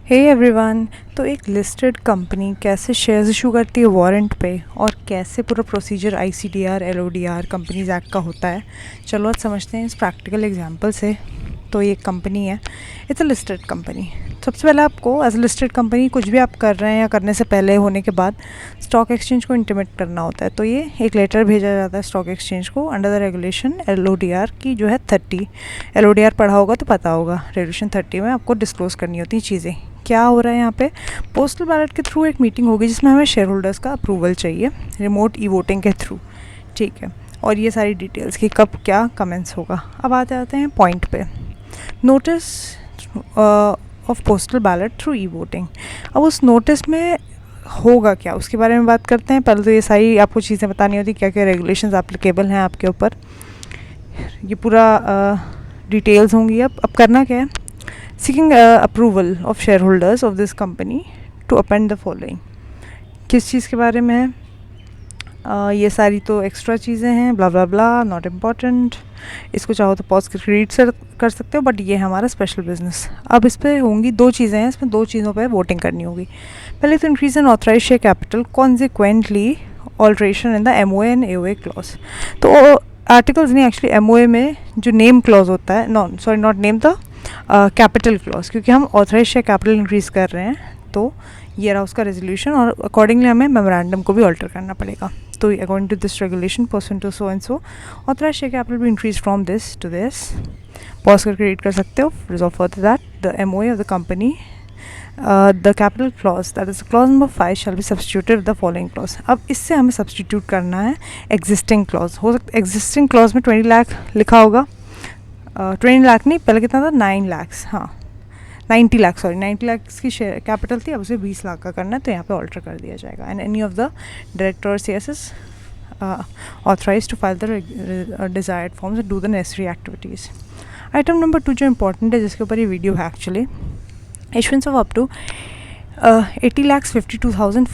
हे everyone. तो एक listed company कैसे शेयर्स इशू करती है वारंट पे और कैसे पूरा procedure ICDR LODR companies act का होता है, चलो आज समझते हैं इस प्रैक्टिकल एग्जांपल से। तो ये कंपनी है, इट्स अ लिस्टेड कंपनी। सबसे पहले आपको एज अ लिस्टेड कंपनी कुछ भी आप कर रहे हैं या करने से पहले होने के बाद स्टॉक एक्सचेंज को इंटीमेट करना होता है। तो ये एक लेटर भेजा जाता है स्टॉक एक्सचेंज को अंडर द रेगुलेशन एलओडीआर की जो है 30। एलओडीआर पढ़ा होगा तो पता होगा, रेगुलेशन 30 में आपको डिस्क्लोज करनी होती है चीज़ें। क्या हो रहा है यहाँ पे, पोस्टल बैलेट के थ्रू एक मीटिंग होगी जिसमें हमें शेयर होल्डर्स का अप्रूवल चाहिए रिमोट ई वोटिंग के थ्रू, ठीक है। और ये सारी डिटेल्स कि कब क्या कमेंस होगा। अब आते हैं पॉइंट पे, notice of postal ballot through e voting. अब उस नोटिस में होगा क्या उसके बारे में बात करते हैं। पहले तो ये सारी आपको चीज़ें बतानी होती क्या क्या रेगुलेशंस एप्लीकेबल हैं आपके ऊपर, ये पूरा डिटेल्स होंगी। अब करना क्या है, seeking approval of shareholders of this company to append the following। किस चीज़ के बारे में है, ये सारी तो एक्स्ट्रा चीज़ें हैं, ब्ला ब्ला ब्ला, नॉट इम्पॉर्टेंट। इसको चाहो तो पॉज करके रीड कर सकते हो, बट ये है हमारा स्पेशल बिजनेस। अब इस पर होंगी दो चीज़ें हैं, इसमें दो चीज़ों पे वोटिंग करनी होगी। पहले तो increase in authorise share capital consequently alteration in the MOA and AOA clause. तो आर्टिकल्स नहीं, एक्चुअली एमओए में जो नेम क्लॉज होता है, not name the capital clause, क्योंकि हम ऑथराइज शेयर कैपिटल इंक्रीज़ कर रहे हैं। तो ये रहा उसका रेजोल्यूशन, और अकॉर्डिंगली हमें मेमोरेंडम को भी ऑल्टर करना पड़ेगा। तो according to this regulation person to so and so authorise share capital भी increase from this to this. Pause करके रीड कर सकते हो। Resolve for that the MOA of the company the capital clause that is clause number 5 shall be substituted with the following clause. अब इससे हमें substitute करना है एग्जिस्टिंग क्लॉज। हो सकता है एग्जिस्टिंग क्लॉज में 20 लाख लिखा होगा, 20 लाख नहीं, पहले कितना था 9 लाख, हाँ 90 लाख, सॉरी 90 लाख की शेयर कैपिटल थी, अब उसे 20 लाख का करना है, तो यहाँ पे ऑल्टर कर दिया जाएगा। And any of the directors yes is authorise to file the desired forms and do the necessary activities. Item number 2 जो इंपॉर्टेंट है, जिसके ऊपर ये वीडियो है actually, issuance of up to 80,52,000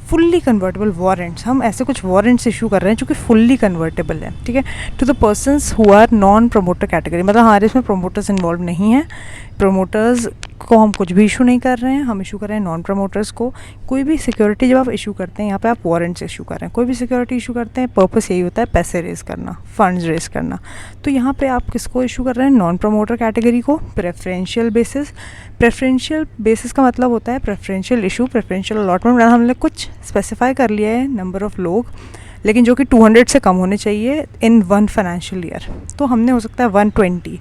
fully convertible warrants. हम ऐसे कुछ वारंट्स इशू कर रहे हैं जो कि फुल्ली कन्वर्टेबल है, ठीक है, to the persons who are non promoter category. मतलब हमारे इसमें प्रोमोटर्स इन्वॉल्व नहीं है, प्रमोटर्स को हम कुछ भी इशू नहीं कर रहे हैं, हम इशू कर रहे हैं नॉन प्रमोटर्स को। कोई भी सिक्योरिटी जब आप इशू करते हैं, यहाँ पे आप वारंट्स इशू कर रहे हैं, कोई भी सिक्योरिटी इशू करते हैं, पर्पस यही होता है पैसे रेज करना, फंड्स रेज करना। तो यहाँ पे आप किसको इशू कर रहे हैं, नॉन प्रमोटर कैटेगरी को, प्रेफरेंशियल बेसिस। प्रेफरेंशियल बेसिस का मतलब होता है प्रेफरेंशियल इशू, प्रेफरेंशियल अलॉटमेंट। हमने कुछ स्पेसिफाई कर लिया है नंबर ऑफ़ लोग, लेकिन जो कि 200 से कम होने चाहिए इन 1 फाइनेंशियल ईयर। तो हमने हो सकता है 120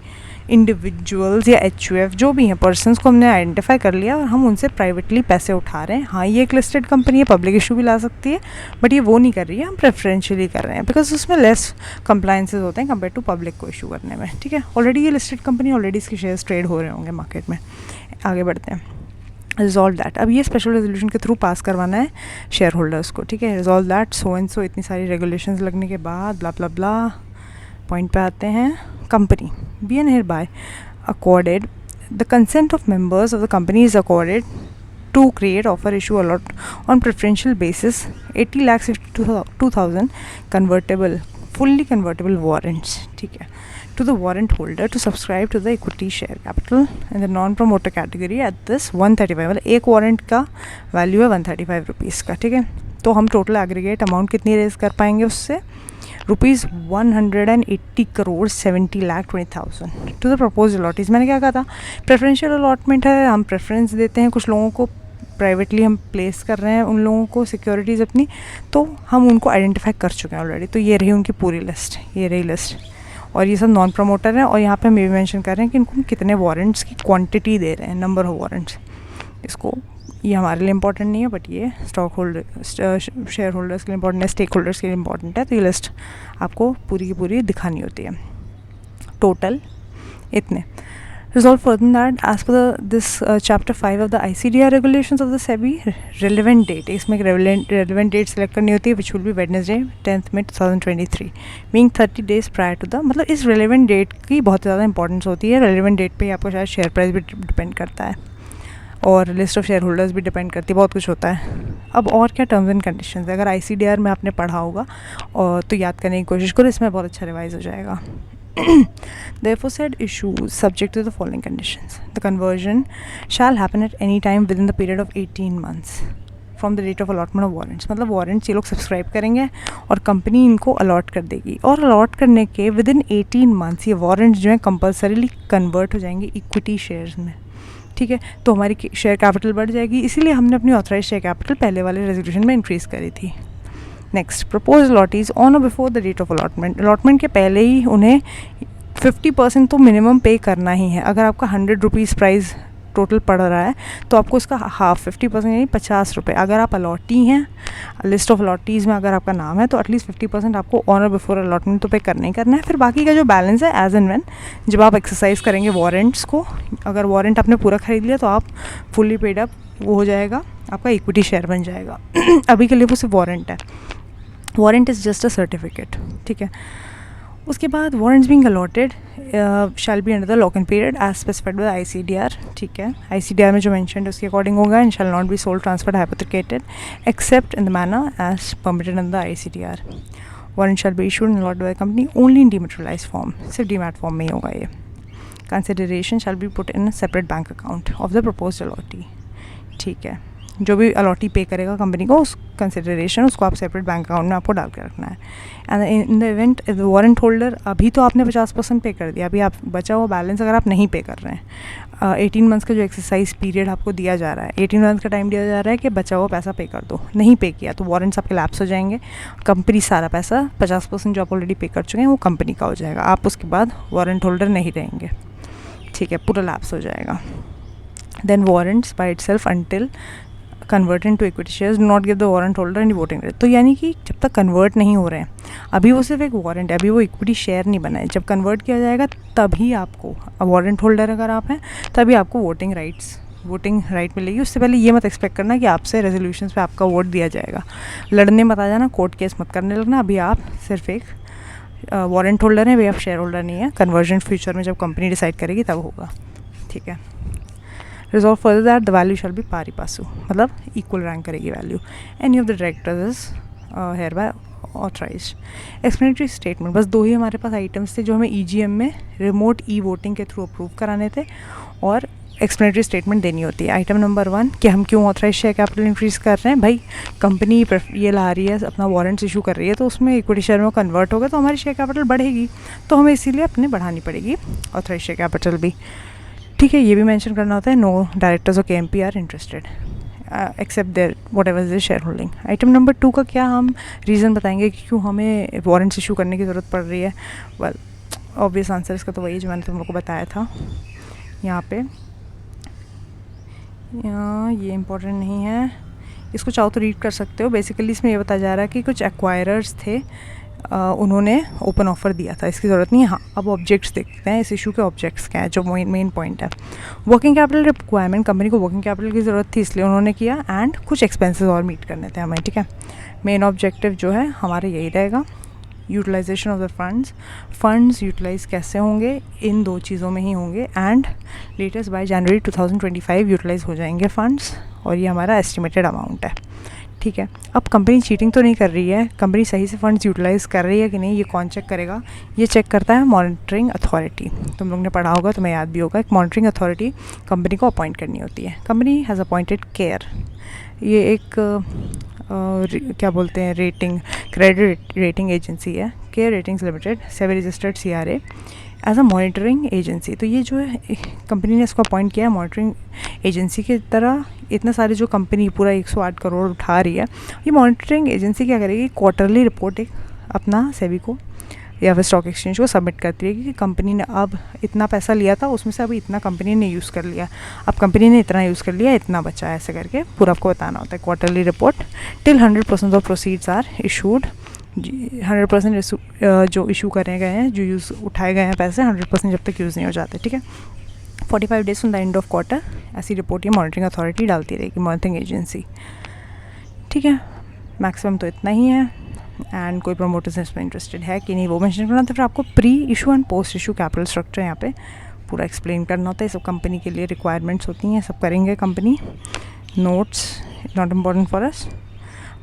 इंडिविजुअल्स या एचयूएफ जो भी हैं पर्सनस को हमने आइडेंटिफाई कर लिया, और हम उनसे प्राइवेटली पैसे उठा रहे हैं। हाँ, ये एक लिस्टेड कंपनी है, पब्लिक इशू भी ला सकती है, बट ये वो नहीं कर रही है, हम प्रेफरेंशियली कर रहे हैं, बिकॉज उसमें लेस कंप्लाइंसेस होते हैं कंपेयर टू पब्लिक को इशू करने में, ठीक है। ऑलरेडी ये लिस्टेड कंपनी, ऑलरेडी इसके शेयर्स ट्रेड हो रहे होंगे मार्केट में। आगे बढ़ते हैं, रिजॉल्व दैट। अब ये स्पेशल रेजोल्यूशन के थ्रू पास करवाना है शेयर होल्डर्स को, ठीक है। रिजॉल्व दैट सो एंड सो, इतनी सारी रेगुलेशंस लगने के बाद ब्ला ब्ला ब्ला, पॉइंट पे आते हैं। Company be and hereby accorded the consent of members of the company is accorded to create offer issue allot on preferential basis 80,62,000 convertible fully convertible warrants, ठीक है, to the warrant holder to subscribe to the equity share capital in the non-promoter category at this 135। मतलब एक warrant का value है 135 rupees का, ठीक है। तो हम टोटल एग्रीगेट अमाउंट कितनी रेज कर पाएंगे उससे, rupees 180 crore 70,20,000 to the propose allottees. मैंने क्या कहा था, प्रेफरेंशियल अलॉटमेंट है, हम प्रेफरेंस देते हैं कुछ लोगों को, प्राइवेटली हम प्लेस कर रहे हैं उन लोगों को सिक्योरिटीज़ अपनी, तो हम उनको आइडेंटिफाई कर चुके हैं ऑलरेडी। तो ये रही उनकी पूरी लिस्ट, ये रही लिस्ट, और ये सब नॉन प्रमोटर हैं। और यहाँ पे हम ये भी मेंशन कर रहे हैं कि इनको कितने वारंट्स की क्वांटिटी दे रहे हैं, नंबर ऑफ वारंट्स। इसको, ये हमारे लिए इंपॉर्टेंट नहीं है, बट ये स्टॉक होल्डर शेयर होल्डर्स के लिए इंपॉर्टेंट है, स्टेक होल्डर्स के लिए इंपॉर्टेंट है। तो ये लिस्ट आपको पूरी की पूरी दिखानी होती है। टोटल इतने। Resolve further that as per this chapter 5 of the ICDR regulations of the SEBI, relevant date, इसमें एक relevant date select करनी होती है, which will be Wednesday 10th May 2023, being 30 days prior to the, मतलब इस relevant date की बहुत ज़्यादा इंपॉर्टेंस होती है। relevant date पे आपको शायद शेयर प्राइस भी डिपेंड करता है, और लिस्ट ऑफ शेयर होल्डर्स भी डिपेंड करती है, बहुत कुछ होता है। अब और क्या टर्म्स एंड कंडीशंस है, अगर ICDR में आपने पढ़ा होगा और तो याद करने की कोशिश करो, इसमें बहुत अच्छा रिवाइज हो जाएगा। Therefore, said issue is subject to the following conditions. The conversion shall happen at any time within the period of 18 months from the date of allotment of warrants. मतलब वारंट्स ये लोग सब्सक्राइब करेंगे और company इनको allot कर देगी, और allot करने के विद इन 18 मंथ्स ये वारंट्स जो हैं कंपलसरीली कन्वर्ट हो जाएंगे इक्विटी शेयर्स में. ठीक है, तो हमारी शेयर कैपिटल बढ़ जाएगी. इसीलिए हमने अपनी ऑथराइज शेयर कैपिटल पहले वाले रेजोल्यूशन में इंक्रीज़ करी थी. Next, propose allottees on or before the date of allotment. Allotment के पहले ही उन्हें 50% तो मिनिमम पे करना ही है. अगर आपका 100 रुपीज़ प्राइस टोटल पड़ रहा है तो आपको उसका हाफ 50% यानी 50 रुपये. अगर आप अलॉटी हैं, लिस्ट ऑफ अलॉटीज़ में अगर आपका नाम है तो एटलीस्ट 50% आपको ऑन और बिफोर अलॉटमेंट तो पे करना ही करना है. फिर बाकी का जो बैलेंस है एज एंड व्हेन जब आप एक्सरसाइज करेंगे वारंट्स को, अगर वारंट आपने पूरा खरीद लिया तो आप फुल्ली पेड अप वो हो जाएगा, आपका इक्विटी शेयर बन जाएगा. अभी के लिए वो सिर्फ वारंट है. Warrant is just a certificate. ठीक है, उसके बाद warrants being allotted shall be under the lock in period as specified by ICDR. ठीक है, ICDR में जो मेंशन है उसके अकॉर्डिंग होगा. And shall not be sold, transferred, hypothecated except in the manner as permitted in the ICDR. Warrant shall be issued and allotted by company only in dematerialised form. सिर्फ demat form में ही होगा ये. Consideration shall be put in separate bank account of the proposed allottee. ठीक है, जो भी allottee पे करेगा कंपनी को उस कंसिडरेशन उसको आप सेपरेट बैंक अकाउंट में आपको डाल के रखना है. And in the event the warrant holder, अभी तो आपने 50% पे कर दिया, अभी आप बचा हुआ बैलेंस अगर आप नहीं पे कर रहे हैं, 18 मंथ्स का जो एक्सरसाइज पीरियड आपको दिया जा रहा है, 18 मंथ का टाइम दिया जा रहा है कि बचा हुआ पैसा पे कर दो. नहीं पे किया तो वारंट्स आपके लैप्स हो जाएंगे. कंपनी सारा पैसा 50% जो आप ऑलरेडी पे कर चुके हैं वो कंपनी का हो जाएगा. आप उसके बाद वारंट होल्डर नहीं रहेंगे. ठीक है, पूरा लैप्स हो जाएगा. Then warrants by itself until convert into equity shares do not give the warrant holder any voting right. तो यानी कि जब तक कन्वर्ट नहीं हो रहे हैं, अभी वो सिर्फ एक वारंट है, अभी वो इक्विटी शेयर नहीं बना है. जब कन्वर्ट किया जाएगा तभी आपको, वारंट होल्डर अगर आप हैं तभी आपको वोटिंग राइट मिलेगी. उससे पहले ये मत एक्सपेक्ट करना कि आपसे रेजोल्यूशंस पे आपका वोट दिया जाएगा. लड़ने मत आ जाना, कोर्ट केस मत करने लगना. अभी आप सिर्फ एक वारंट होल्डर हैं, अभी आप शेयर होल्डर नहीं है. कन्वर्जन फ्यूचर में जब कंपनी डिसाइड करेगी तब होगा. ठीक है, resolve further that the value shall be pari passu, मतलब इक्वल रैंक करेगी value. Any of the directors is hereby authorised. Explanatory statement, बस 2 ही हमारे पास आइटम्स थे जो हमें EGM में रिमोट वोटिंग के थ्रू अप्रूव कराने थे और एक्सप्लेनेटरी स्टेटमेंट देनी होती है. आइटम नंबर 1 कि हम क्यों ऑथराइज शेयर कैपिटल इंक्रीज़ कर रहे हैं. भाई कंपनी ये ला रही है, अपना वारंट्स इशू कर रही है, तो उसमें इक्विटी शेयर में कन्वर्ट होगा तो हमारी शेयर कैपिटल बढ़ेगी, तो हमें इसीलिए अपने बढ़ानी पड़ेगी ऑथराइज शेयर कैपिटल भी. ठीक है, ये भी मेंशन करना होता है. नो डायरेक्टर्स और KMP are interested except their whatever their shareholding. Item number 2 का क्या हम रीज़न बताएंगे कि क्यों हमें वारंट्स इशू करने की ज़रूरत पड़ रही है. वेल, ऑब्वियस आंसर इसका तो वही जो मैंने तुम लोग को बताया था यहाँ पे. ये इम्पोर्टेंट नहीं है, इसको चाहो तो रीड कर सकते हो. बेसिकली इसमें ये बताया जा रहा है कि कुछ एक्वायरर्स थे, उन्होंने ओपन ऑफ़र दिया था. इसकी ज़रूरत नहीं है. हाँ, अब ऑब्जेक्ट्स देखते हैं, इस इशू के ऑब्जेक्ट्स क्या है जो मेन पॉइंट है. वर्किंग कैपिटल रिक्वायरमेंट, कंपनी को वर्किंग कैपिटल की ज़रूरत थी इसलिए उन्होंने किया. एंड कुछ एक्सपेंसेस और मीट करने थे हमें. ठीक है, मेन ऑब्जेक्टिव जो है हमारे यही रहेगा. Utilisation of the funds utilise कैसे होंगे, इन 2 चीज़ों में ही होंगे. And latest by January 2025 utilise हो जाएंगे फंड्स, और ये हमारा एस्टिमेटेड अमाउंट है. ठीक है, अब कंपनी चीटिंग तो नहीं कर रही है, कंपनी सही से फंड्स यूटिलाइज कर रही है कि नहीं, ये कौन चेक करेगा. ये चेक करता है मॉनिटरिंग अथॉरिटी. तुम लोग ने पढ़ा होगा, तुम्हें याद भी होगा, एक मॉनिटरिंग अथॉरिटी कंपनी को अपॉइंट करनी होती है. कंपनी हैज़ अपॉइंटेड केयर, ये एक क्या बोलते हैं, क्रेडिट रेटिंग एजेंसी है. Care ratings limited, SEBI registered CRA as a monitoring agency. तो ये जो है कंपनी ने इसको अपॉइंट किया है मॉनिटरिंग एजेंसी की तरह. इतने सारे जो कंपनी पूरा 108 करोड़ उठा रही है, ये मॉनिटरिंग एजेंसी क्या करेगी, क्वार्टरली रिपोर्ट एक अपना सेबी को या फिर स्टॉक एक्सचेंज को सबमिट करती रहेगी कि कंपनी ने अब इतना पैसा लिया था, उसमें से अभी इतना कंपनी ने यूज़ कर लिया, अब कंपनी ने इतना यूज़ कर लिया, इतना बचा है, ऐसे करके पूरा आपको बताना होता है. Quarterly report till 100% of proceeds are issued. 100% जो इशू करे गए हैं, जो यूज़ उठाए गए हैं पैसे, 100% जब तक यूज़ नहीं हो जाते. ठीक है, 45 days from the end of quarter ऐसी रिपोर्ट ये मॉनिटरिंग अथॉरिटी डालती रहेगी, मॉनिटरिंग एजेंसी. ठीक है, मैक्सिमम तो इतना ही है. एंड कोई प्रमोटर्स इसमें इंटरेस्टेड है कि नहीं वो मेंशन करना. तो फिर आपको pre issue and post issue capital structure यहाँ पे पूरा एक्सप्लेन करना होता है. सब कंपनी के लिए रिक्वायरमेंट्स होती हैं, सब करेंगे company. Notes not important for us.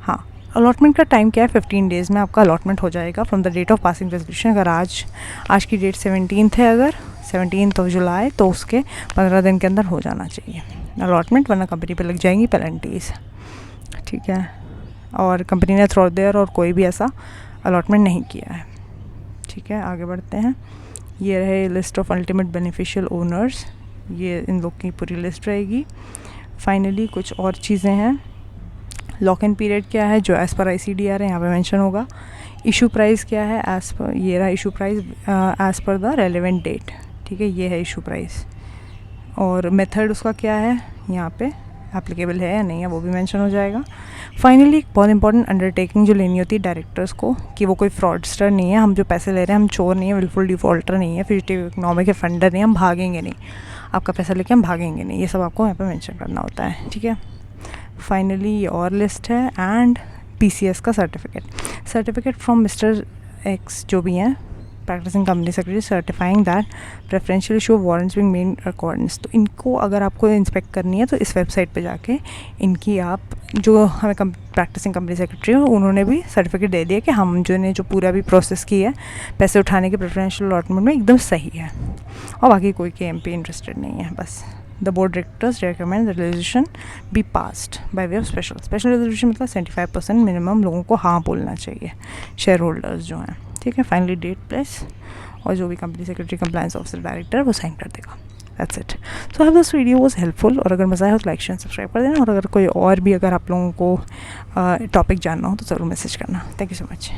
हाँ, अलॉटमेंट का टाइम क्या है, 15 डेज़ में आपका अलॉटमेंट हो जाएगा from the date of passing resolution. अगर आज की डेट 17 है, अगर 17 जुलाई, तो उसके 15 दिन के अंदर हो जाना चाहिए अलॉटमेंट, वरना कंपनी पे लग जाएंगी पेनल्टीज़, ठीक है। और कंपनी ने थ्रू देयर और कोई भी ऐसा अलॉटमेंट नहीं किया है, ठीक है। आगे बढ़ते हैं। ये रहे list of ultimate beneficial owners, ये इन लोग की पूरी लिस्ट रहेगी। फाइनली कुछ और चीज़ें हैं। लॉक इन पीरियड क्या है, जो एज़ पर ICDR है यहाँ पे मेंशन होगा। इशू प्राइस क्या है, एज़ पर, ये रहा issue price as per the relevant date, ठीक है, ये है इशू प्राइस। और मेथड उसका क्या है, यहाँ पे एप्लीकेबल है या नहीं है वो भी मेंशन हो जाएगा। फाइनली एक बहुत इंपॉर्टेंट अंडरटेकिंग जो लेनी होती है डायरेक्टर्स को, कि वो कोई फ्रॉडस्टर नहीं है, हम जो पैसे ले रहे हैं हम चोर नहीं है, विलफुल डिफ़ॉल्टर नहीं है, फ्यूजिटिव इकोनॉमी के फंडर नहीं, हम भागेंगे नहीं, आपका पैसा लेके हम भागेंगे नहीं, ये सब आपको यहाँ पे मेंशन करना होता है, ठीक है। फाइनली ये और लिस्ट है एंड PCS का सर्टिफिकेट फ्रॉम मिस्टर X जो भी हैं, practising company secretary, certifying that preferential issue warrants being made accordance. तो इनको अगर आपको इंस्पेक्ट करनी है तो इस वेबसाइट पे जाके इनकी आप, जो हमें प्रैक्टिसिंग कंपनी सेक्रेटरी हो, उन्होंने भी सर्टिफिकेट दे दिया कि हम जो ने जो पूरा भी प्रोसेस की है पैसे उठाने के प्रेफरेंशियल अलॉटमेंट में एकदम सही है, और बाकी कोई KMP इंटरेस्टेड नहीं है। बस the board directors recommend the resolution be passed by way of special resolution, मतलब 75% मिनिमम लोगों को हाँ बोलना चाहिए, शेयर होल्डर्स जो हैं, ठीक है। फाइनली डेट प्लस, और जो भी company secretary compliance officer director वो साइन कर देगा। That's it. So I hope this video was helpful, और अगर मज़ा आया हो तो लाइक शेयर सब्सक्राइब कर देना, और अगर कोई और भी अगर आप लोगों को टॉपिक जानना हो तो ज़रूर मैसेज करना। Thank you so much.